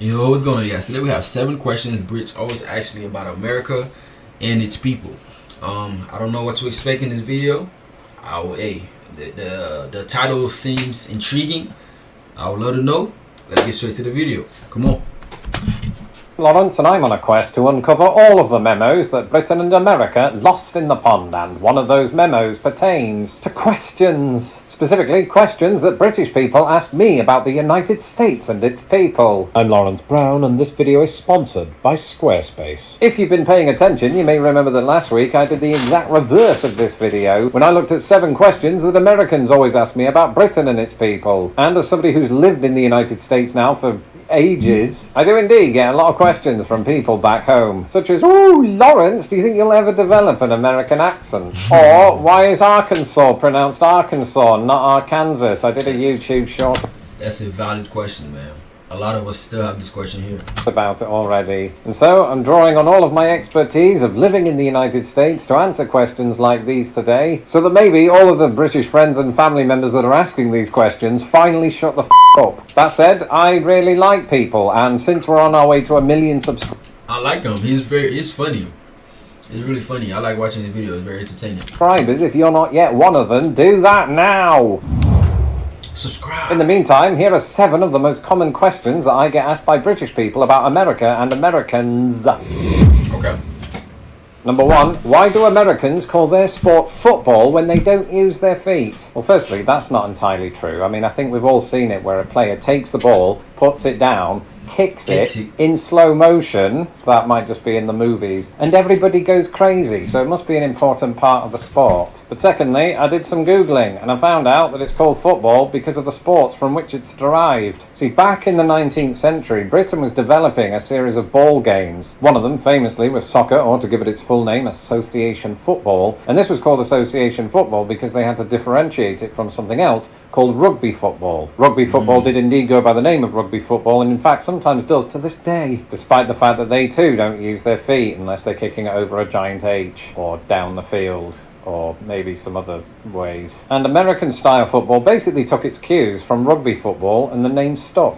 Yo, what's going on, guys? Today we have 7 questions Brits always ask me about America and its people. I don't know what to expect in this video. The title seems intriguing. I would love to know. Let's get straight to the video. Come on. Lawrence, and I'm on a quest to uncover all of the memos that Britain and America lost in the pond, and one of those memos pertains to questions. Specifically, questions that British people asked me about the United States and its people. I'm Lawrence Brown, and this video is sponsored by Squarespace. If you've been paying attention, you may remember that last week I did the exact reverse of this video, when I looked at 7 questions that Americans always ask me about Britain and its people. And as somebody who's lived in the United States now for ages, I do indeed get a lot of questions from people back home, such as, "Ooh, Lawrence, do you think you'll ever develop an American accent?" Or, "Why is Arkansas pronounced Arkansas, not Arkansas?" I did a YouTube short That's a valid question, man. A lot of us still have this question here about it already. And so I'm drawing on all of my expertise of living in the United States to answer questions like these today, so that maybe all of the British friends and family members that are asking these questions finally shut the up. That said, I really like people, and since we're on our way to 1 million subscribers, I like him. He's funny. He's really funny. I like watching the videos. Very entertaining. if you're not yet one of them, do that now. Subscribe. In the meantime, here are 7 of the most common questions that I get asked by British people about America and Americans. Okay. Number 1, why do Americans call their sport football when they don't use their feet? Well, firstly, that's not entirely true. I mean, I think we've all seen it where a player takes the ball, puts it down, kicks it in slow motion. That might just be in the movies, and everybody goes crazy, so it must be an important part of the sport. But secondly, I did some Googling, and I found out that it's called football because of the sports from which it's derived. See, back in the 19th century, Britain was developing a series of ball games. One of them, famously, was soccer, or to give it its full name, association football. And this was called association football because they had to differentiate it from something else called rugby football. Rugby football did indeed go by the name of rugby football, and in fact sometimes does to this day, despite the fact that they too don't use their feet unless they're kicking it over a giant H, or down the field, or maybe some other ways. And American style football basically took its cues from rugby football, and the name stuck.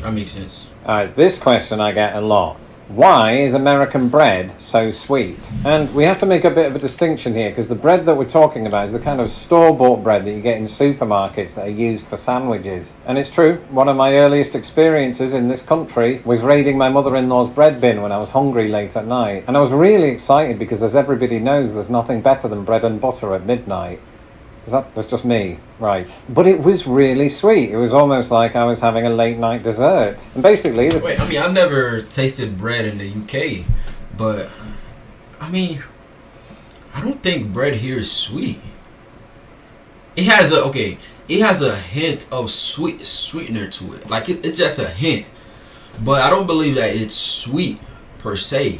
That makes sense. Alright, this question I get a lot. Why is American bread so sweet? And we have to make a bit of a distinction here, because the bread that we're talking about is the kind of store-bought bread that you get in supermarkets that are used for sandwiches. And it's true, one of my earliest experiences in this country was raiding my mother-in-law's bread bin when I was hungry late at night. And I was really excited because, as everybody knows, there's nothing better than bread and butter at midnight. That's just me, right? But it was really sweet. It was almost like I was having a late night dessert. And basically, Wait, I mean, I've never tasted bread in the UK, but I mean, I don't think bread here is sweet. It has a hint of sweetener to it. Like it's just a hint, but I don't believe that it's sweet per se.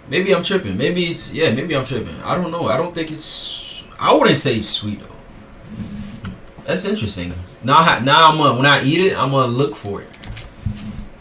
Maybe I'm tripping. Maybe I'm tripping. I don't know. I don't think it's. I wouldn't say it's sweet though. That's interesting. Now when I eat it, I'm gonna look for it.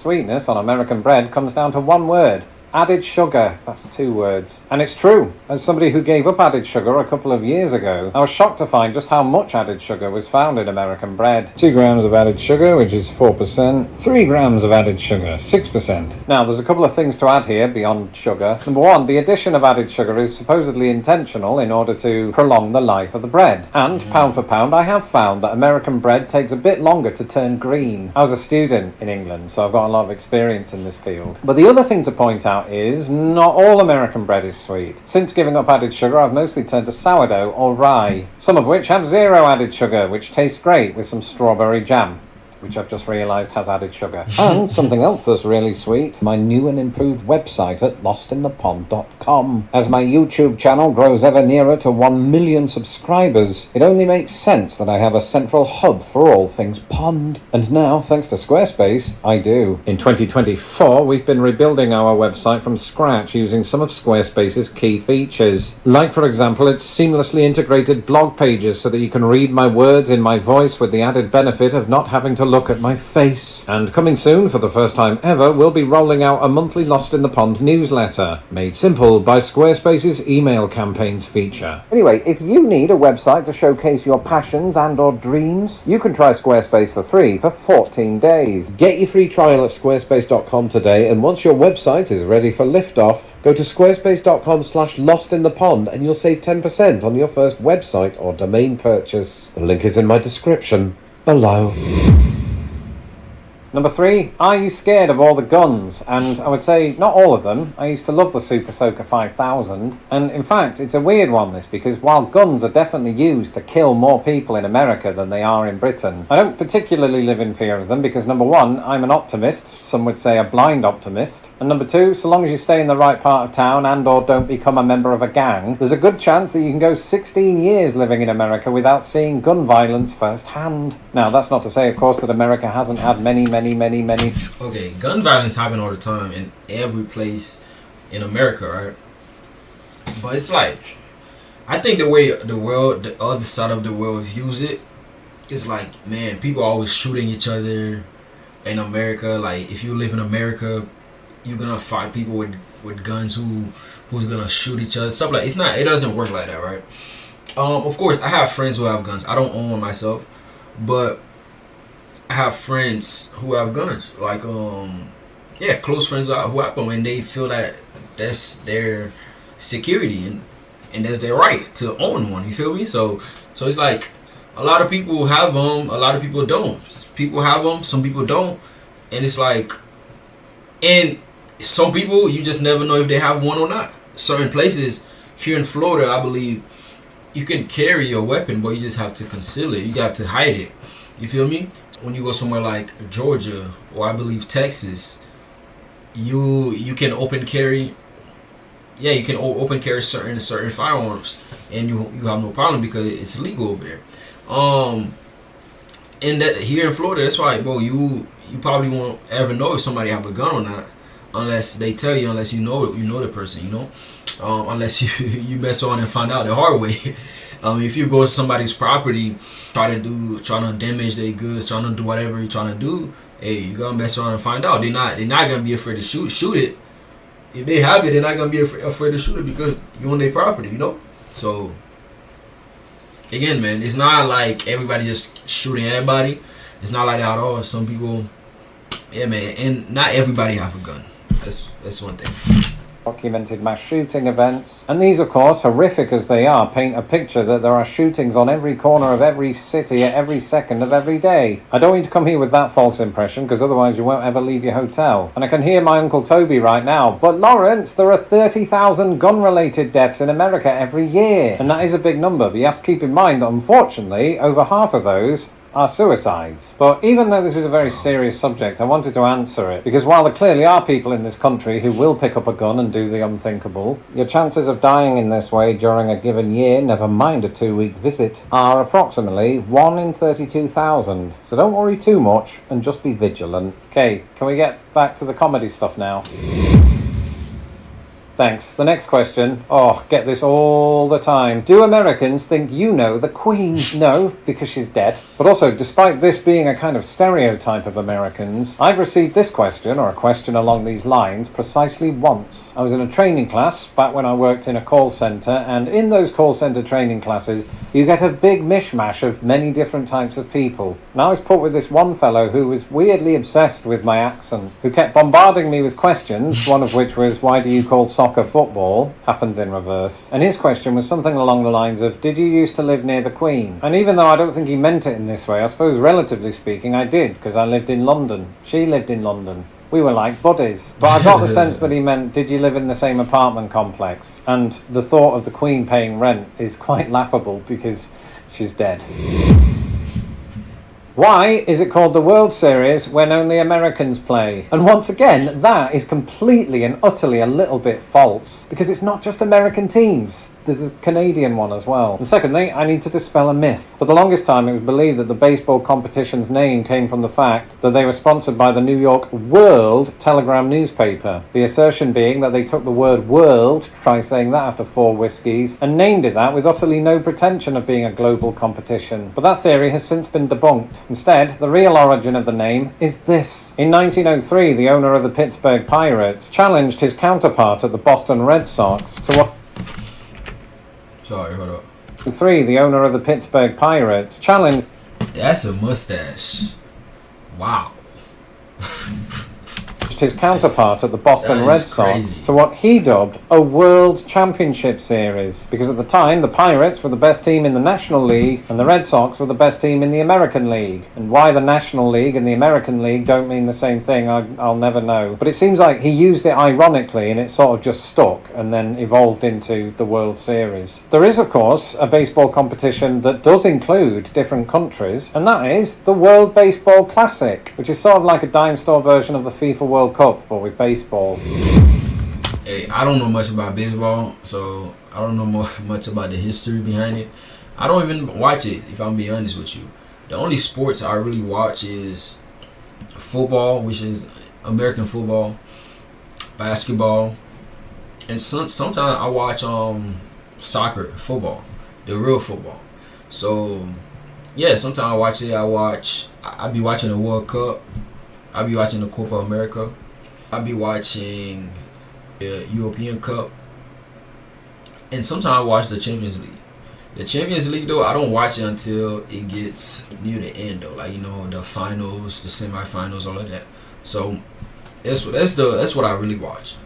Sweetness on American bread comes down to one word: added sugar. That's 2 words. And it's true. As somebody who gave up added sugar a couple of years ago, I was shocked to find just how much added sugar was found in American bread. 2 grams of added sugar, which is 4%. 3 grams of added sugar, 6%. Now, there's a couple of things to add here beyond sugar. Number 1, the addition of added sugar is supposedly intentional in order to prolong the life of the bread. And, pound for pound, I have found that American bread takes a bit longer to turn green. I was a student in England, so I've got a lot of experience in this field. But the other thing to point out is not all American bread is sweet. Since giving up added sugar, I've mostly turned to sourdough or rye, some of which have 0 added sugar, which tastes great with some strawberry jam, which I've just realised has added sugar. And something else that's really sweet, my new and improved website at lostinthepond.com. As my YouTube channel grows ever nearer to 1 million subscribers, it only makes sense that I have a central hub for all things pond. And now, thanks to Squarespace, I do. In 2024, we've been rebuilding our website from scratch using some of Squarespace's key features. Like, for example, its seamlessly integrated blog pages so that you can read my words in my voice with the added benefit of not having to look at my face. And coming soon, for the first time ever, we'll be rolling out a monthly Lost in the Pond newsletter, made simple by Squarespace's email campaigns feature. Anyway, if you need a website to showcase your passions and or dreams, you can try Squarespace for free for 14 days. Get your free trial at squarespace.com today, and once your website is ready for liftoff, go to squarespace.com/lostinthepond and you'll save 10% on your first website or domain purchase. The link is in my description below. Number 3, are you scared of all the guns? And I would say not all of them. I used to love the Super Soaker 5000. And in fact, it's a weird one, this, because while guns are definitely used to kill more people in America than they are in Britain, I don't particularly live in fear of them because, number 1, I'm an optimist. Some would say a blind optimist. And number 2, so long as you stay in the right part of town and or don't become a member of a gang, there's a good chance that you can go 16 years living in America without seeing gun violence firsthand. Now, that's not to say, of course, that America hasn't had many... Okay, gun violence happen all the time in every place in America, right? But it's like, I think the way the world, the other side of the world views it, is like, man, people are always shooting each other in America. Like, if you live in America, you're gonna fight people with guns who's gonna shoot each other, stuff like. It doesn't work like that, right? Of course, I have friends who have guns. I don't own one myself, but I have friends who have guns, like close friends who have them, and they feel that that's their security and that's their right to own one. You feel me? So it's like a lot of people have them, a lot of people don't. People have them, some people don't, and it's like, and some people you just never know if they have one or not. Certain places here in Florida, I believe, you can carry your weapon, but you just have to conceal it. You have to hide it. You feel me? When you go somewhere like Georgia or I believe Texas, you can open carry. Yeah, you can open carry certain firearms, and you have no problem because it's legal over there. And that here in Florida, that's why, bro, you probably won't ever know if somebody have a gun or not unless they tell you, unless you know the person, unless you mess on and find out the hard way. If you go to somebody's property, trying to damage their goods, trying to do whatever you're trying to do, hey, you gotta mess around and find out. They're not gonna be afraid to shoot it. If they have it, they're not gonna be afraid to shoot it because you're on their property, So again, man, it's not like everybody just shooting everybody. It's not like that at all. Some people, yeah, man, and not everybody have a gun. That's one thing. Documented mass shooting events, and these, of course, horrific as they are, paint a picture that there are shootings on every corner of every city at every second of every day. I don't need to come here with that false impression, because otherwise you won't ever leave your hotel. And I can hear my Uncle Toby right now, but Lawrence, there are 30,000 gun-related deaths in America every year, and that is a big number, but you have to keep in mind that unfortunately over half of those are suicides. But even though this is a very serious subject, I wanted to answer it, because while there clearly are people in this country who will pick up a gun and do the unthinkable, your chances of dying in this way during a given year, never mind a 2-week visit, are approximately 1 in 32,000. So don't worry too much and just be vigilant. Okay, can we get back to the comedy stuff now? Thanks. The next question. Oh, get this all the time. Do Americans think you know the Queen? No, because she's dead. But also, despite this being a kind of stereotype of Americans, I've received this question, or a question along these lines, precisely once. I was in a training class back when I worked in a call centre, and in those call centre training classes, you get a big mishmash of many different types of people. And I was put with this one fellow who was weirdly obsessed with my accent, who kept bombarding me with questions, one of which was, why do you call soccer football? Happens in reverse. And his question was something along the lines of, did you used to live near the Queen? And even though I don't think he meant it in this way, I suppose relatively speaking I did, because I lived in London. She lived in London. We were like buddies. But I got the sense that he meant, did you live in the same apartment complex? And the thought of the Queen paying rent is quite laughable because she's dead. Why is it called the World Series when only Americans play? And once again, that is completely and utterly a little bit false, because it's not just American teams. there's a Canadian one as well. And secondly, I need to dispel a myth. For the longest time, it was believed that the baseball competition's name came from the fact that they were sponsored by the New York World Telegram newspaper. The assertion being that they took the word world, try saying that after 4 whiskeys, and named it that with utterly no pretension of being a global competition. But that theory has since been debunked. Instead, the real origin of the name is this. In 1903, the owner of the Pittsburgh Pirates challenged his counterpart at the Boston Red Sox to what... Sorry, hold up. 3, the owner of the Pittsburgh Pirates challenged... That's a mustache. Wow. his counterpart at the Boston Red Sox crazy. to what he dubbed a World Championship Series, because at the time the Pirates were the best team in the National League and the Red Sox were the best team in the American League. And why the National League and the American League don't mean the same thing, I'll never know. But it seems like he used it ironically and it sort of just stuck and then evolved into the World Series. There is, of course, a baseball competition that does include different countries, and that is the World Baseball Classic, which is sort of like a dime store version of the FIFA World Cup, but with baseball. Hey, I don't know much about baseball, so I don't know much about the history behind it. I don't even watch it, if I'm being honest with you. The only sports I really watch is football, which is American football, basketball, and sometimes I watch soccer, football, the real football. So yeah, sometimes I watch it. I be watching the World Cup. I be watching the Copa America. I be watching the European Cup, and sometimes I watch the Champions League. The Champions League, though, I don't watch it until it gets near the end, though. Like, you know, the finals, the semifinals, all of that. So that's what I really watch.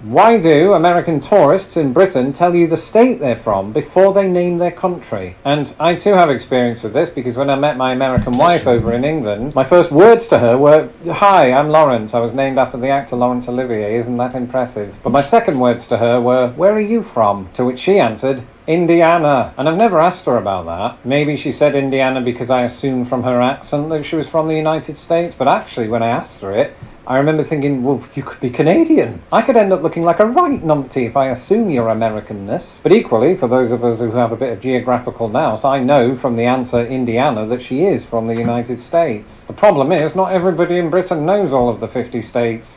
Why do American tourists in Britain tell you the state they're from before they name their country? And I too have experience with this, because when I met my American wife over in England, my first words to her were, "Hi, I'm Lawrence. I was named after the actor Laurence Olivier. Isn't that impressive?" But my second words to her were, "Where are you from?" To which she answered, "Indiana." And I've never asked her about that. Maybe she said Indiana because I assumed from her accent that she was from the United States, but actually when I asked her it, I remember thinking, well, you could be Canadian. I could end up looking like a right numpty if I assume your Americanness. But equally, for those of us who have a bit of geographical nous, I know from the answer Indiana that she is from the United States. The problem is, not everybody in Britain knows all of the 50 states.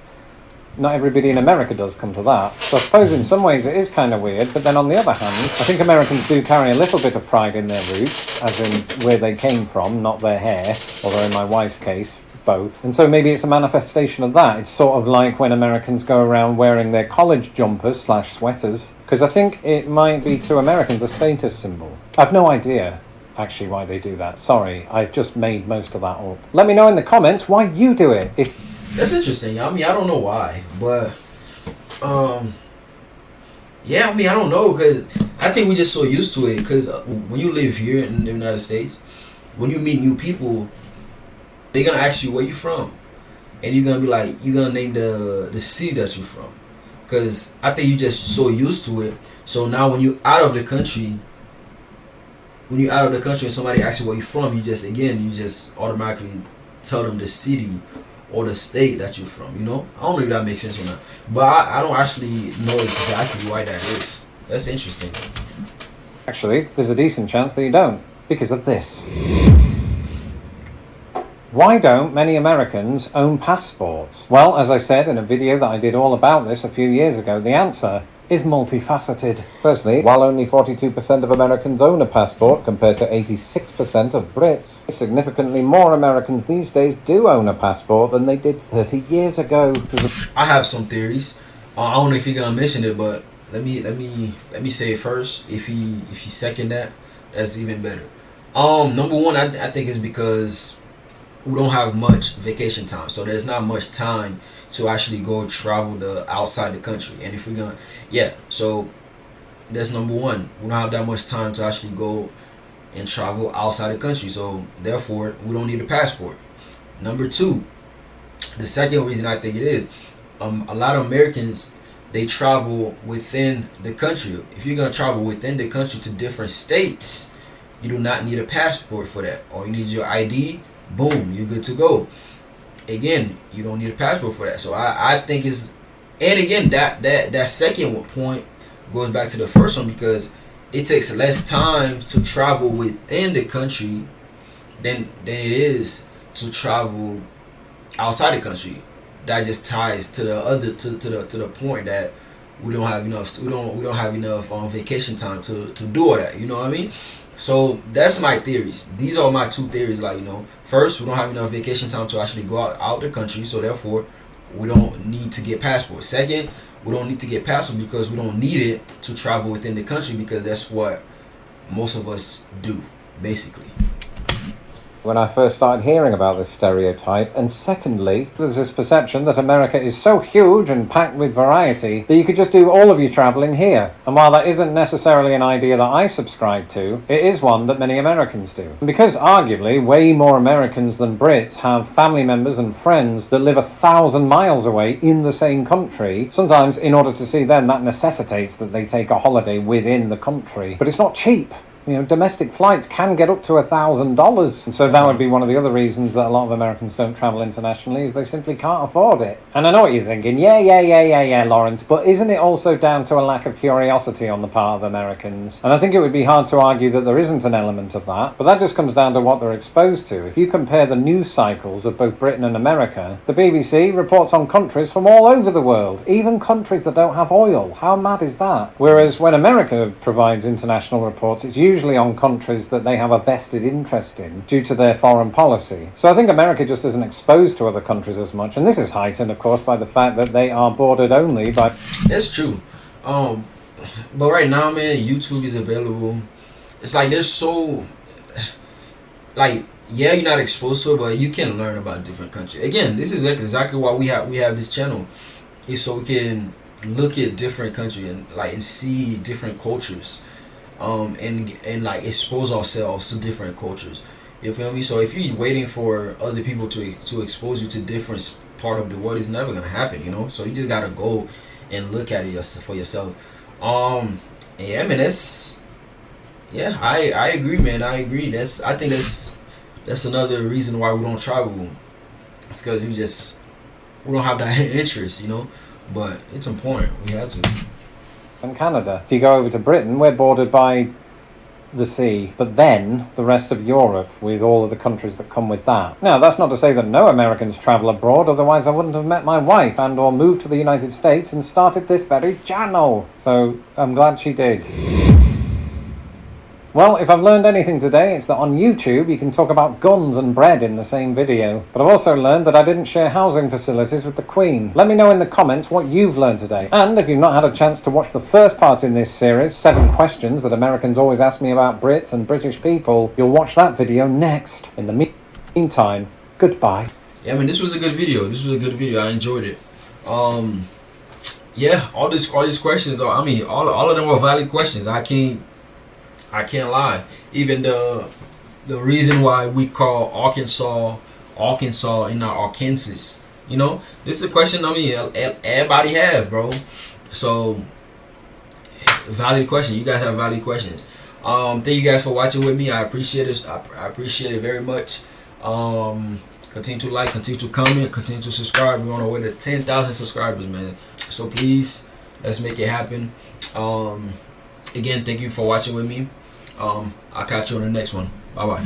Not everybody in America does, come to that. So I suppose in some ways it is kind of weird, but then on the other hand, I think Americans do carry a little bit of pride in their roots, as in where they came from, not their hair, although in my wife's case, both. And so maybe it's a manifestation of that. It's sort of like when Americans go around wearing their college jumpers / sweaters, because I think it might be to Americans a status symbol. I've no idea actually why they do that. Sorry, I've just made most of that up. Let me know in the comments why you do it. That's interesting. I mean, I don't know why, but yeah, I mean, I don't know, because I think we're just so used to it, because when you live here in the United States, when you meet new people, they're gonna ask you where you from, and you're gonna be like, you're gonna name the city that you're from, because I think you're just so used to it. So now when you're out of the country, and somebody asks you where you're from, you just automatically tell them the city or the state that you're from. You know, I don't know if that makes sense or not, but I don't actually know exactly why that is. That's interesting. Actually, there's a decent chance that you don't, because of this. Why don't many Americans own passports? Well, as I said in a video that I did all about this a few years ago, the answer is multifaceted. Firstly, while only 42% of Americans own a passport compared to 86% of Brits, significantly more Americans these days do own a passport than they did 30 years ago. I have some theories. I don't know if you're gonna mention it, but let me say it first. If he second that, that's even better. Number one, I think it's because we don't have much vacation time, so there's not much time to actually go travel outside the country. And if we're gonna, so that's number one. We don't have that much time to actually go and travel outside the country, so therefore we don't need a passport. Number two, the second reason I think it is, a lot of Americans, they travel within the country. If you're gonna travel within the country to different states, you do not need a passport for that. All you need is your ID. Boom, you're good to go. Again, you don't need a passport for that. So I think it's, and again, that second point, goes back to the first one because it takes less time to travel within the country than it is to travel outside the country. That just ties to the other to the point that we don't have enough vacation time to do all that. You know what I mean? So that's my theories. These are my two theories. Like, first, we don't have enough vacation time to actually go out the country, so therefore we don't need to get passports. Second, we don't need to get passport because we don't need it to travel within the country because that's what most of us do, basically. When I first started hearing about this stereotype, and secondly, there's this perception that America is so huge and packed with variety that you could just do all of your travelling here. And while that isn't necessarily an idea that I subscribe to, it is one that many Americans do. And because arguably way more Americans than Brits have family members and friends that live 1,000 miles away in the same country, sometimes in order to see them that necessitates that they take a holiday within the country. But it's not cheap. Domestic flights can get up to $1,000, and so that would be one of the other reasons that a lot of Americans don't travel internationally, is they simply can't afford it. And I know what you're thinking, yeah, Lawrence, but isn't it also down to a lack of curiosity on the part of Americans? And I think it would be hard to argue that there isn't an element of that, but that just comes down to what they're exposed to. If you compare the news cycles of both Britain and America, the BBC reports on countries from all over the world, even countries that don't have oil. How mad is that? Whereas when America provides international reports, it's usually on countries that they have a vested interest in due to their foreign policy. So I think America just isn't exposed to other countries as much, and this is heightened, of course, by the fact that they are bordered only by... That's true. But right now, man, YouTube is available. It's like there's so... Like, yeah, you're not exposed to it, but you can learn about different countries. Again, this is exactly why we have this channel. Is so we can look at different countries and see different cultures. And like expose ourselves to different cultures. You feel me? So if you're waiting for other people to expose you to different part of the world, it's never gonna happen. So you just gotta go and look at it for yourself. Yeah, I mean I agree, man. I agree. I think that's another reason why we don't travel. It's because we don't have that interest, But it's important. We have to. And Canada. If you go over to Britain, we're bordered by the sea, but then the rest of Europe with all of the countries that come with that. Now, that's not to say that no Americans travel abroad, otherwise I wouldn't have met my wife and or moved to the United States and started this very channel. So I'm glad she did. Well, if I've learned anything today, it's that on YouTube you can talk about guns and bread in the same video. But I've also learned that I didn't share housing facilities with the Queen. Let me know in the comments what you've learned today. And if you've not had a chance to watch the first part in this series, 7 questions that Americans always ask me about Brits and British people, you'll watch that video next. In the meantime, goodbye. Yeah, I mean, this was a good video. I enjoyed it. Yeah, all these questions are, all of them are valid questions. I can't lie. Even the reason why we call Arkansas and not Arkansas, this is a question everybody have, bro. So valid question. You guys have valid questions. Thank you guys for watching with me. I appreciate it. I appreciate it very much. Continue to like, continue to comment, continue to subscribe. We're on our way to 10,000 subscribers, man. So please, let's make it happen. Again, thank you for watching with me. I'll catch you on the next one. Bye bye.